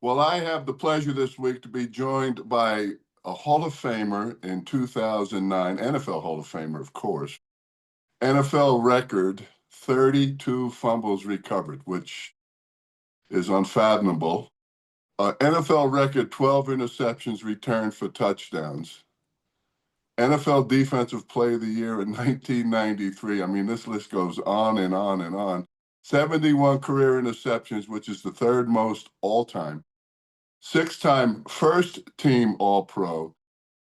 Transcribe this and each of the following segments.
Well, I have the pleasure this week to be joined by a Hall of Famer in 2009, NFL Hall of Famer, of course. NFL record 32 fumbles recovered, which is unfathomable. NFL record 12 interceptions returned for touchdowns. NFL Defensive Player of the Year in 1993. I mean, this list goes on and on and on. 71 career interceptions, which is the third most all time. Six-time first-team All-Pro,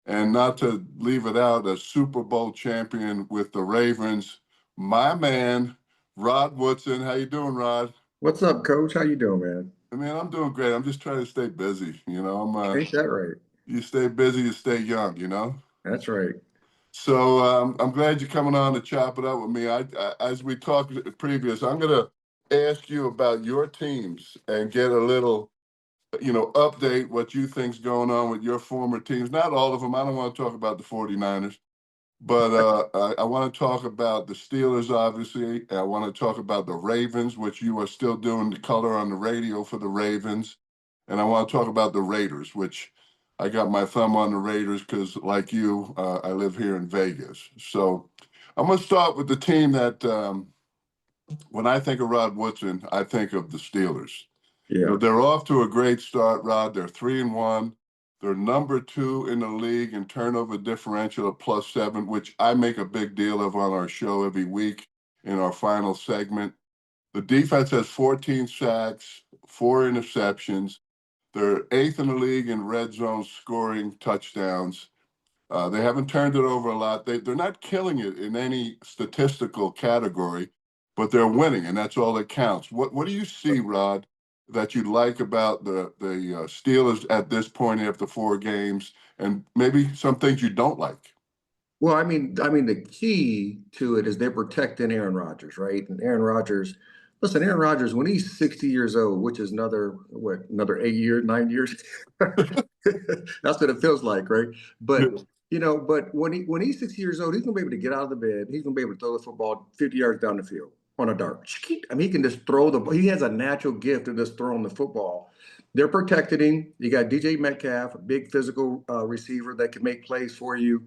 and not to leave it out, a Super Bowl champion with the Ravens. My man, Rod Woodson. How you doing, Rod? What's up, Coach? How you doing, man? Man, I'm doing great. I'm just trying to stay busy. Ain't that right? You stay busy, you stay young. That's right. So I'm glad you're coming on to chop it up with me. As we talked previous, I'm going to ask you about your teams and get a little update what you think's going on with your former teams. Not all of them. I don't want to talk about the 49ers, but I want to talk about the Steelers, obviously. I want to talk about the Ravens, which you are still doing the color on the radio for the Ravens. And I want to talk about the Raiders, which I got my thumb on the Raiders because, like you, I live here in Vegas. So I'm going to start with the team that, when I think of Rod Woodson, I think of the Steelers. Yeah. They're off to a great start, Rod. They're 3-1. They're number 2 in the league in turnover differential of +7, which I make a big deal of on our show every week in our final segment. The defense has 14 sacks, 4 interceptions. They're 8th in the league in red zone scoring touchdowns. They haven't turned it over a lot. They're not killing it in any statistical category, but they're winning, and that's all that counts. What do you see, Rod, that you like about the Steelers at this point after 4 games, and maybe some things you don't like? Well, the key to it is they're protecting Aaron Rodgers, right? And Aaron Rodgers, listen, Aaron Rodgers, when he's 60 years old, which is another 8 years, 9 years. That's what it feels like, right? But Yeah. but when he's 60 years old, he's gonna be able to get out of the bed. He's gonna be able to throw the football 50 yards down the field on a dart. I mean, he can just throw he has a natural gift of just throwing the football. They're protecting him. You got DJ Metcalf, a big physical receiver that can make plays for you.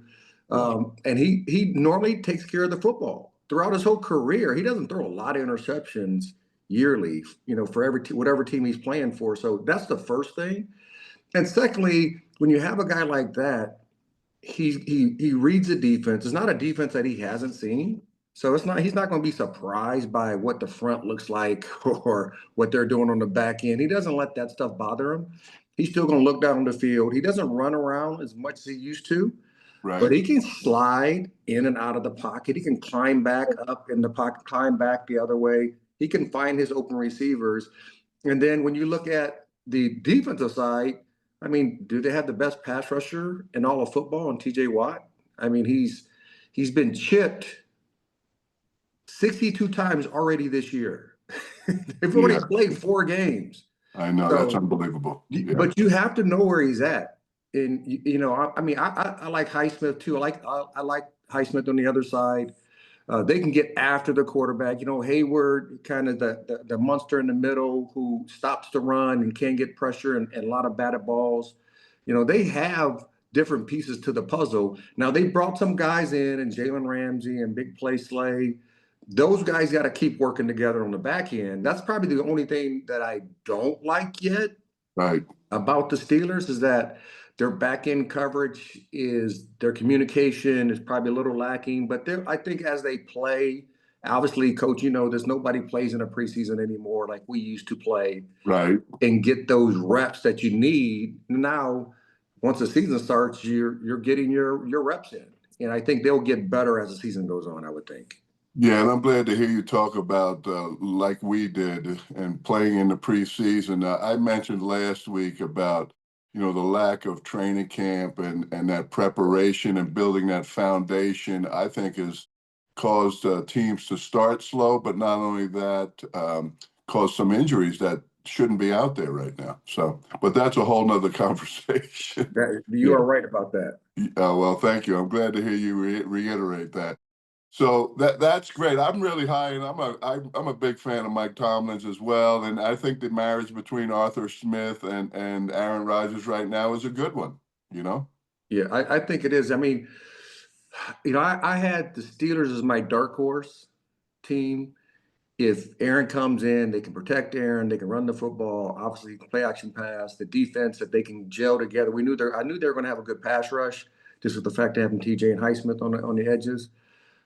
And he normally takes care of the football throughout his whole career. He doesn't throw a lot of interceptions yearly, for whatever team he's playing for. So that's the first thing. And secondly, when you have a guy like that, he reads the defense. It's not a defense that he hasn't seen. So he's not going to be surprised by what the front looks like or what they're doing on the back end. He doesn't let that stuff bother him. He's still going to look down the field. He doesn't run around as much as he used to. Right. But he can slide in and out of the pocket. He can climb back up in the pocket, climb back the other way. He can find his open receivers. And then when you look at the defensive side, I mean, do they have the best pass rusher in all of football in TJ Watt? I mean, he's been chipped 62 times already this year. They've already played 4 games. I know, that's unbelievable. Yeah. But you have to know where he's at. And I like Highsmith too. I like Highsmith on the other side. They can get after the quarterback. Hayward, kind of the monster in the middle who stops the run and can get pressure and a lot of batted balls. They have different pieces to the puzzle. Now they brought some guys in, and Jalen Ramsey and Big Play Slay. Those guys got to keep working together on the back end. That's probably the only thing that I don't like yet. Right. About the Steelers is that their back end coverage their communication is probably a little lacking, but I think as they play, obviously, Coach, there's nobody plays in a preseason anymore like we used to play. Right. And get those reps that you need. Now, once the season starts, you're getting your reps in. And I think they'll get better as the season goes on, I would think. Yeah, and I'm glad to hear you talk about like we did and playing in the preseason. I mentioned last week about the lack of training camp and that preparation and building that foundation. I think has caused teams to start slow, but not only that, caused some injuries that shouldn't be out there right now. So, but that's a whole nother conversation. You are right about that. Well, thank you. I'm glad to hear you reiterate that. So that's great. I'm really high, and I'm a big fan of Mike Tomlin's as well. And I think the marriage between Arthur Smith and Aaron Rodgers right now is a good one. You know. Yeah, I think it is. I mean, I had the Steelers as my dark horse team. If Aaron comes in, they can protect Aaron, they can run the football, obviously he can play action pass, the defense that they can gel together. I knew they were going to have a good pass rush, just with the fact of having TJ and Highsmith on the edges.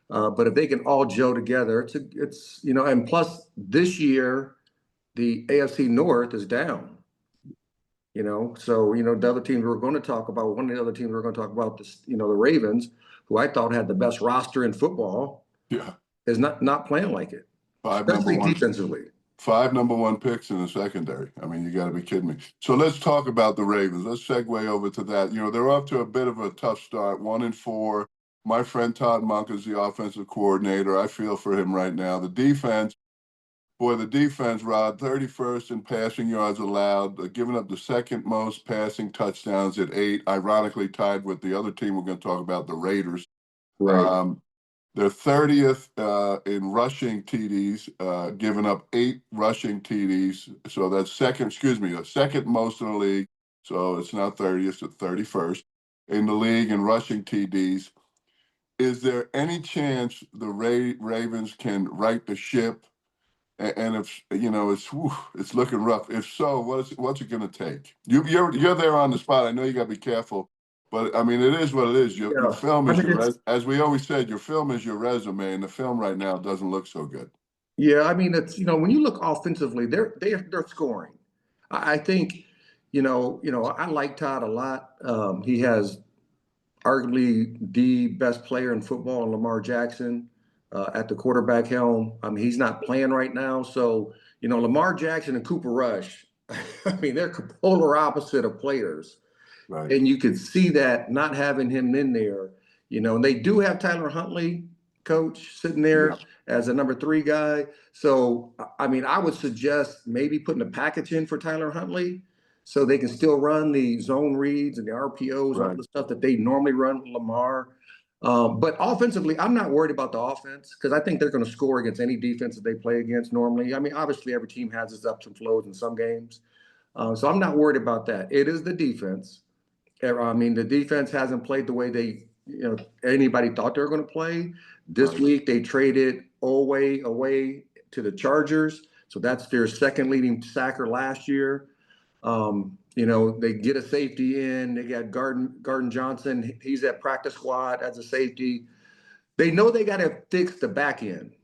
But if they can all gel together, it's and plus this year the AFC North is down. So the other teams we're going to talk about, one of the other teams we're going to talk about, this, the Ravens, who I thought had the best roster in football, Yeah. is not playing like it, Five number especially one. defensively. Five number one picks in the secondary. I mean, you got to be kidding me. So let's talk about the Ravens. Let's segue over to that. They're off to a bit of a tough start, 1-4. My friend Todd Monk is the offensive coordinator. I feel for him right now. The defense, Rod, 31st in passing yards allowed, giving up the second most passing touchdowns at 8, ironically tied with the other team we're going to talk about, the Raiders. Right. They're 30th in rushing TDs, giving up 8 rushing TDs. So that's the second most in the league. So it's not 30th, it's 31st in the league in rushing TDs. Is there any chance the Ravens can right the ship? And if it's looking rough. If so, what's it going to take? You're there on the spot. I know you got to be careful, but I mean, it is what it is. Your Yeah. film I is mean, as we always said, your film is your resume, and the film right now doesn't look so good. yeah. I mean, it's when you look offensively, they're scoring. I think, I like Todd a lot. He has arguably the best player in football, Lamar Jackson, at the quarterback helm. I mean, he's not playing right now, so Lamar Jackson and Cooper Rush. I mean, they're polar opposite of players. Right. And you could see that not having him in there, and they do have Tyler Huntley, coach, sitting there as a number 3 guy. So, I mean, I would suggest maybe putting a package in for Tyler Huntley so they can still run the zone reads and the RPOs and all the stuff that they normally run with Lamar. But offensively, I'm not worried about the offense because I think they're going to score against any defense that they play against normally. I mean, obviously, every team has its ups and flows in some games. So I'm not worried about that. It is the defense. I mean, the defense hasn't played the way anybody thought they were going to play. This week, they traded Olway away to the Chargers. So that's their second leading sacker last year. They get a safety in. They got Garden Johnson. He's at practice squad as a safety. They know they got to fix the back end.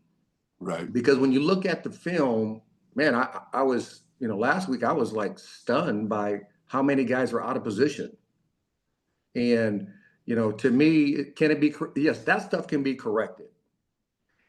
Right. Because when you look at the film, man, I was, last week I was like stunned by how many guys were out of position. And, to me, yes, that stuff can be corrected.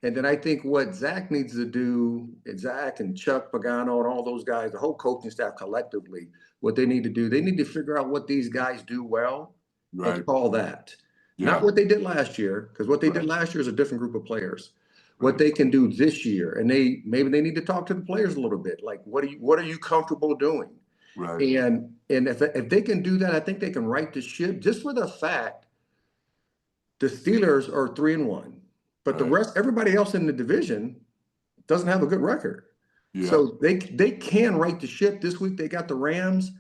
And then I think what Zach needs to do, Zach and Chuck Pagano and all those guys, the whole coaching staff collectively, what they need to do, they need to figure out what these guys do well and call that. Not what they did last year, because what they did last year is a different group of players. What they can do this year, and maybe they need to talk to the players a little bit. Like, what are you comfortable doing? Right. And if they can do that, I think they can right the ship just for the fact the Steelers are 3-1, but the rest, everybody else in the division doesn't have a good record. Yeah. So they can right the ship. This week they got the Rams.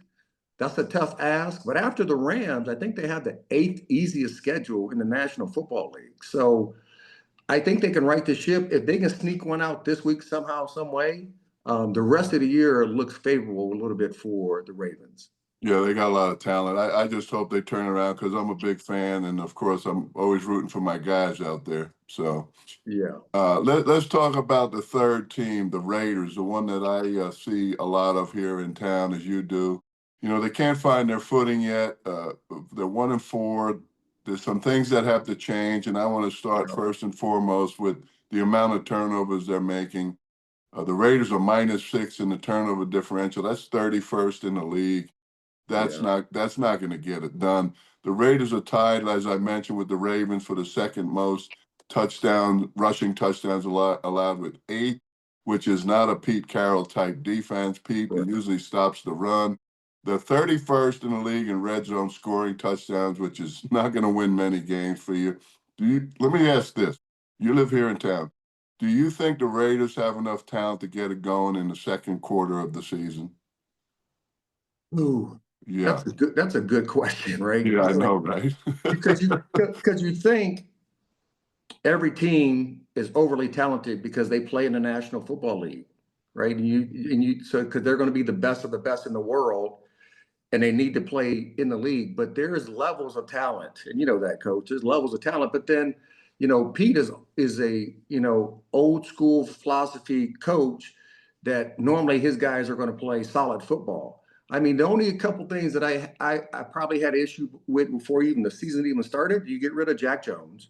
That's a tough ask. But after the Rams, I think they have the 8th easiest schedule in the National Football League. So I think they can right the ship. If they can sneak one out this week somehow, some way, the rest of the year looks favorable a little bit for the Ravens. Yeah, they got a lot of talent. I just hope they turn around because I'm a big fan, and of course, I'm always rooting for my guys out there. So, yeah. let's talk about the third team, the Raiders, the one that I see a lot of here in town, as you do. They can't find their footing yet. They're 1-4. There's some things that have to change, and I want to start first and foremost with the amount of turnovers they're making. The Raiders are -6 in the turnover differential. That's 31st in the league. That's not going to get it done. The Raiders are tied, as I mentioned, with the Ravens for the second most rushing touchdowns allowed with 8, which is not a Pete Carroll type defense. Pete usually stops the run. They're 31st in the league in red zone scoring touchdowns, which is not going to win many games for you. Let me ask this. You live here in town. Do you think the Raiders have enough talent to get it going in the second quarter of the season? Ooh, Yeah. that's a good question, right? Yeah, I Like, know, right? because you think every team is overly talented because they play in the National Football League, right? And you so because they're going to be the best of the best in the world, and they need to play in the league. But there's levels of talent, and you know that, coach. There's levels of talent. But then, Pete is a old school philosophy coach that normally his guys are going to play solid football. I mean, the only couple things that I probably had issue with before even the season even started, you get rid of Jack Jones.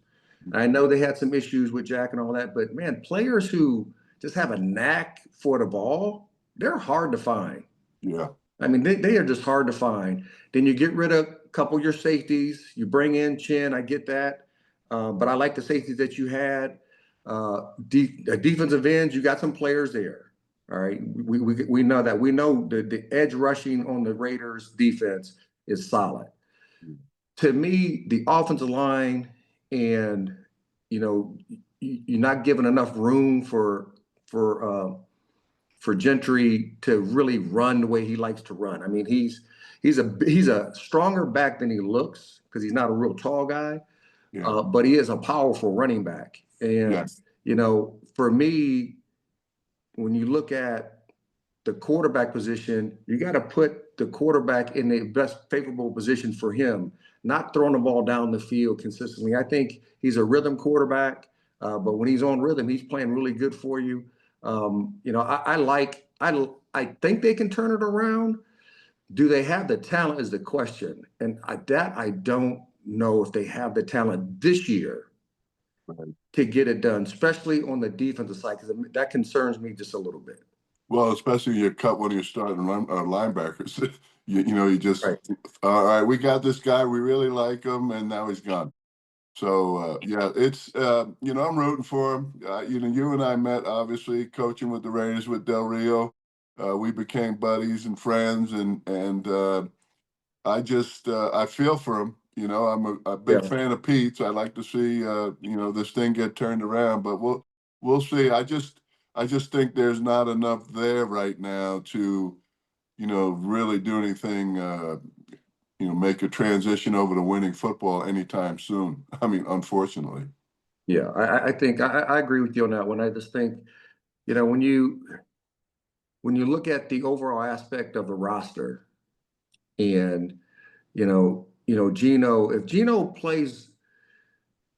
I know they had some issues with Jack and all that, but man, players who just have a knack for the ball, they're hard to find. Yeah, I mean, they are just hard to find. Then you get rid of a couple of your safeties. You bring in Chin. I get that, but I like the safeties that you had. Defensive ends, you got some players there. All right, we know that. We know the edge rushing on the Raiders defense is solid. To me, the offensive line and you know you're not giving enough room for Gentry to really run the way he likes to run. I mean, he's a stronger back than he looks because he's not a real tall guy, yeah, but he is a powerful running back. And yes, for me, when you look at the quarterback position, you got to put the quarterback in the best favorable position for him, not throwing the ball down the field consistently. I think he's a rhythm quarterback, but when he's on rhythm, he's playing really good for you. I think they can turn it around. Do they have the talent is the question, and I don't know if they have the talent this year right. to get it done, especially on the defensive side, because that concerns me just a little bit. Well, especially you cut one of your starting linebackers. You just, Right. all right, we got this guy, we really like him, and now he's gone. So yeah, it's I'm rooting for him. You and I met obviously coaching with the Raiders with Del Rio. We became buddies and friends, and I feel for him. I'm a big Yeah. fan of Pete's. I like to see this thing get turned around, but we'll see. I just think there's not enough there right now to really do anything. Make a transition over to winning football anytime soon. I mean, unfortunately. Yeah, I think I agree with you on that one. I just think, you know, when you look at the overall aspect of the roster and Gino, if Gino plays,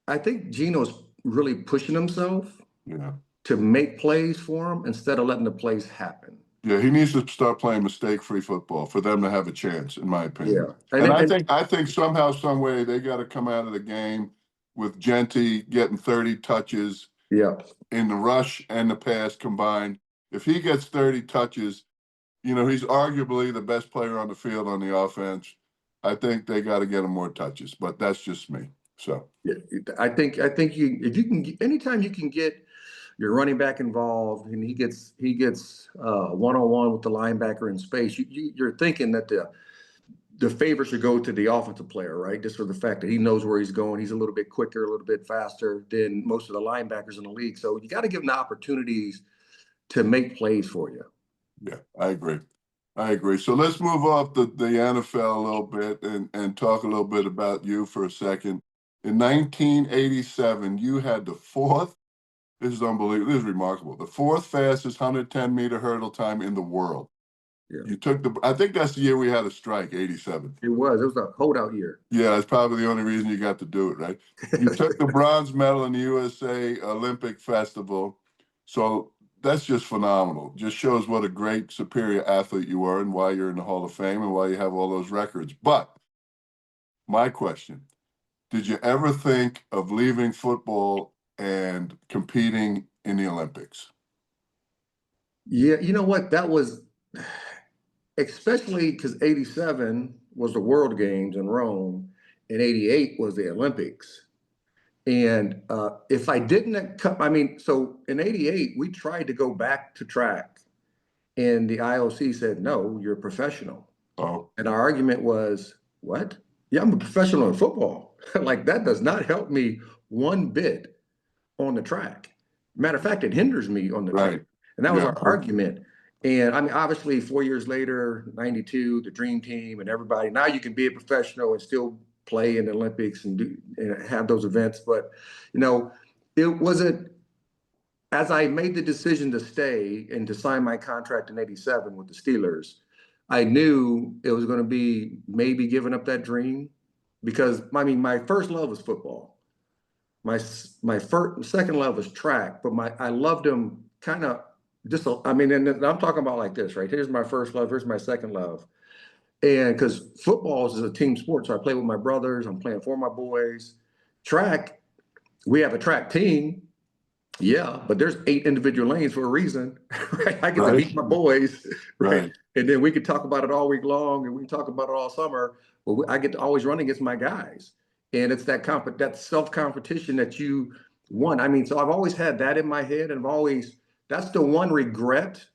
I think Gino's really pushing himself Yeah. to make plays for him instead of letting the plays happen. Yeah, he needs to start playing mistake-free football for them to have a chance, in my opinion. Yeah. And And then, I and think I think somehow, some way, they got to come out of the game with Genty getting 30 touches yeah, in the rush and the pass combined. If he gets 30 touches, he's arguably the best player on the field on the offense. I think they got to get him more touches, but that's just me. So, yeah, I think you if you can anytime you can get your running back involved and he gets one on one with the linebacker in space, you're thinking that the favor should go to the offensive player, right? Just for the fact that he knows where he's going. He's a little bit quicker, a little bit faster than most of the linebackers in the league. So you got to give him the opportunities to make plays for you. yeah, I agree. I agree. So let's move off the NFL a little bit and talk a little bit about you for a second. In 1987, you had the fourth, this is unbelievable, this is remarkable, the fourth fastest 110-meter hurdle time in the world. Yeah, I think that's the year we had a strike, 87. it was. It was a holdout year. Yeah, that's probably the only reason you got to do it, right? You took the bronze medal in the USA Olympic Festival. So that's just phenomenal. Just shows what a great, superior athlete you are and why you're in the Hall of Fame and why you have all those records. But my question, did you ever think of leaving football and competing in the Olympics? Yeah, you know what? That was especially because 87 was the World Games in Rome and 88 was the Olympics. And if I didn't cut, I mean, so in 88, we tried to go back to track, and the IOC said, no, you're a professional. Oh, And our argument was, what? Yeah, I'm a professional in football. Like, that does not help me one bit. on the track. Matter of fact, it hinders me on the track. Right. And that was Yeah. our argument. And I mean, obviously, 4 years later, 92, the dream team and everybody, now you can be a professional and still play in the Olympics and do and have those events. But, you know, it wasn't, as I made the decision to stay and to sign my contract in 87 with the Steelers, I knew it was going to be maybe giving up that dream because I mean, my first love was football. My first second love was track, but I loved them kind of just I mean, and I'm talking about like this, right? Here's my first love, here's my second love. And because football is a team sport, so I play with my brothers, I'm playing for my boys. Track, we have a track team, yeah, but there's 8 individual lanes for a reason. Right? I get to Right. meet my boys, right? Right. And then we could talk about it all week long, and we can talk about it all summer. But I get to always run against my guys, and it's that self competition that you won. I mean, so I've always had that in my head, and I've always that's the one regret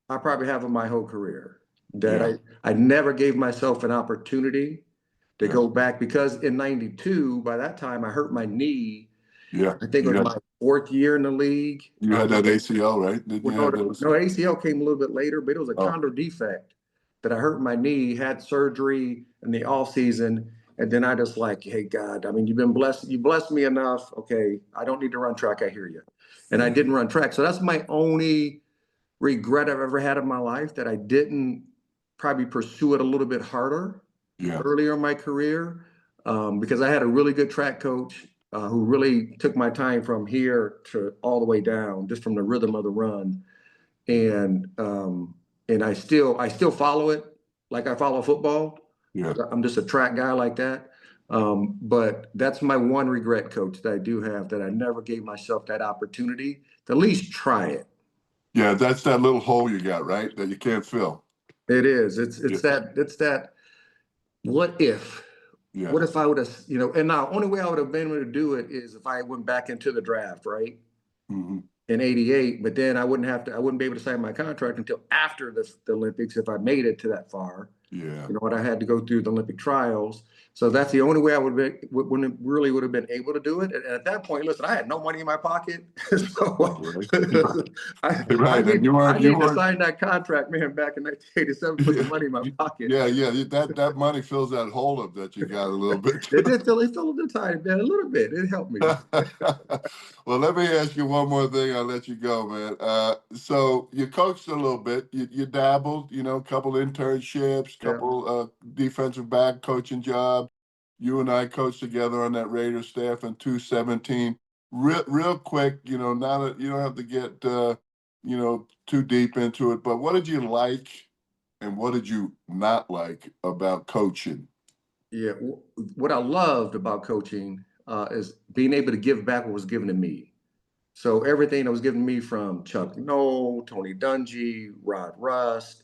I probably have in my whole career that Yeah. I never gave myself an opportunity to Yeah. go back because in '92, by that time, I hurt my knee. Yeah. I think it was my 4th year in the league. You had that ACL, right? Didn't you Well, have no, those? no, ACL came a little bit later, but it was a Oh, condor defect that I hurt my knee, had surgery in the off season, and then I just like, hey God, I mean, you've been blessed, you blessed me enough. Okay, I don't need to run track. I hear you, and I didn't run track, so that's my only regret I've ever had in my life that I didn't probably pursue it a little bit harder yeah. earlier in my career because I had a really good track coach who really took my time from here to all the way down, just from the rhythm of the run. And I still follow it like I follow football. Yeah. I'm just a track guy like that. But that's my one regret, coach, that I do have, that I never gave myself that opportunity to at least try it. Yeah. That's that little hole you got, right? That you can't fill. It is. It's Yeah. that what if? Yeah. What if I would have, and now only way I would have been able to do it is if I went back into the draft, right? Hmm. In '88, but then I wouldn't be able to sign my contract until after the Olympics if I made it to that far. Yeah. What I had to go through the Olympic trials. So that's the only way I wouldn't really would have been able to do it. And at that point, listen, I had no money in my pocket. Oh, So right. I, Right. And I you need to weren't. sign that contract, man, back in 1987, put some money in my pocket. Yeah. Yeah. That money fills that hole up that you got a little bit. It fell a little tiny, man, a little bit. It helped me. Well, let me ask you one more thing. I'll let you go, man. So you coached a little bit. You dabbled, a couple internships, Yeah. couple defensive back coaching jobs. You and I coached together on that Raiders staff in 2017. Real quick, now that you don't have to get too deep into it, but what did you like and what did you not like about coaching? Yeah. What I loved about coaching is being able to give back what was given to me. So everything that was given to me from Chuck Noll, Tony Dungy, Rod Rust,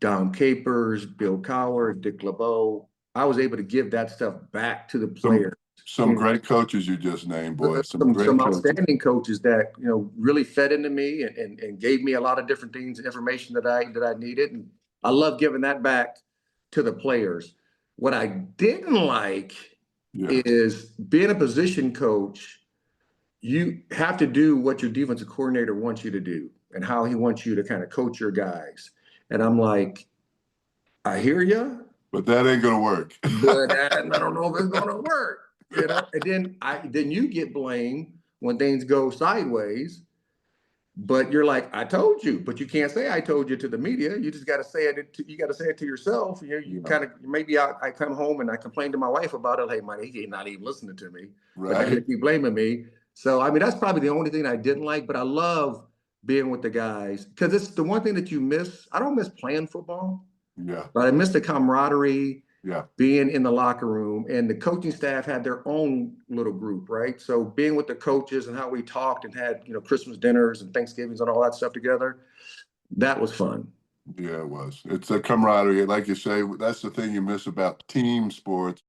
Don Capers, Bill Cowher, Dick LeBeau, I was able to give that stuff back to the Some players. some great coaches you just named, boy. Some great Some coaches. outstanding coaches that really fed into me and gave me a lot of different things, information that I needed, and I love giving that back to the players. What I didn't like Yeah. is being a position coach. You have to do what your defensive coordinator wants you to do and how he wants you to kind of coach your guys. And I'm like, I hear you, But that ain't gonna work. but I don't know if it's going to work. And then you get blamed when things go sideways. But you're like, I told you, but you can't say I told you to the media. You just got to say it. You got to say it to yourself. You Yeah. kind of maybe I come home and I complain to my wife about it. Hey, man, he's not even listening to me. But they're gonna Right. keep blaming me. So I mean, that's probably the only thing I didn't like. But I love being with the guys because it's the one thing that you miss. I don't miss playing football, Yeah. but I miss the camaraderie, Yeah. being in the locker room, and the coaching staff had their own little group, right? So being with the coaches and how we talked and had, Christmas dinners and Thanksgivings and all that stuff together, that was fun. Yeah, it was. It's a camaraderie. Like you say, that's the thing you miss about team sports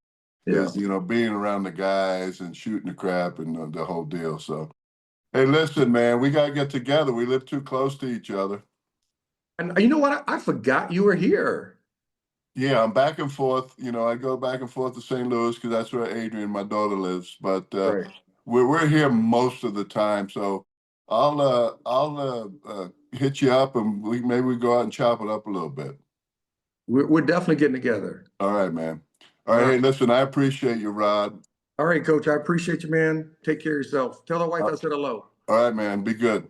Yeah. is, being around the guys and shooting the crap and the whole deal. So, hey, listen, man, we got to get together. We live too close to each other. And you know what? I forgot you were here. Yeah, I'm back and forth. I go back and forth to St. Louis because that's where Adrian, my daughter, lives. But Right. we're here most of the time, so I'll hit you up and maybe we go out and chop it up a little bit. We're definitely getting together. All right, man. All right, hey, listen, I appreciate you, Rod. All right, Coach. I appreciate you, man. Take care of yourself. Tell the wife I said hello. All right, man. Be good.